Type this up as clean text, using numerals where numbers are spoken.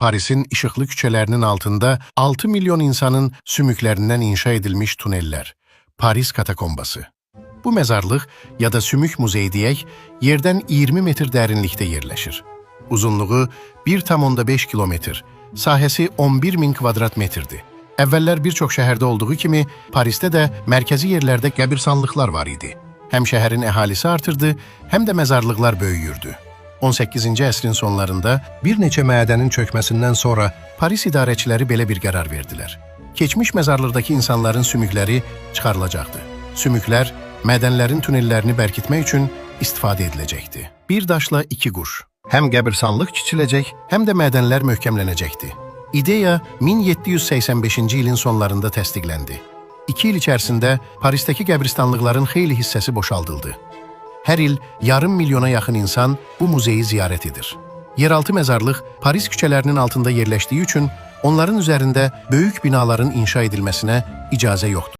Paris'in ışıklı küçelerinin altında 6 milyon insanın sümüklerinden inşa edilmiş tüneller. Paris Katakombası. Bu mezarlıq ya da sümük muzeyi deyək, yerdən 20 metr dərinlikdə yerləşir. Uzunluğu 1,5 kilometr, sahəsi 11 min kvadrat metrdir. Əvvəllər bir çox şəhərdə olduğu kimi, Parisdə də mərkəzi yerlərdə qəbirstanlıqlar var idi. Həm şəhərin əhalisi artırdı, həm də məzarlıqlar böyüyürdü. 18-ci əsrin sonlarında bir neçə mədənin çökməsindən sonra Paris idarəçiləri belə bir qərar verdilər. Keçmiş məzarlıqdakı insanların sümükləri çıxarılacaqdı. Sümüklər mədənlərin tünellərini bərkitmək üçün istifadə ediləcəkdi. Bir daşla iki quş. Həm qəbirstanlıq kiçiləcək, həm də mədənlər möhkəmlənəcəkdi. İdeya 1785-ci ilin sonlarında təsdiqləndi. 2 il içərisində Parisdəki qəbirstanlıqların xeyli hissəsi boşaldıldı. Hər il yarım milyona yaxın insan bu muzeyi ziyarət edir. Yeraltı məzarlıq Paris küçələrinin altında yerləşdiyi üçün onların üzərində böyük binaların inşa edilməsinə icazə yoxdur.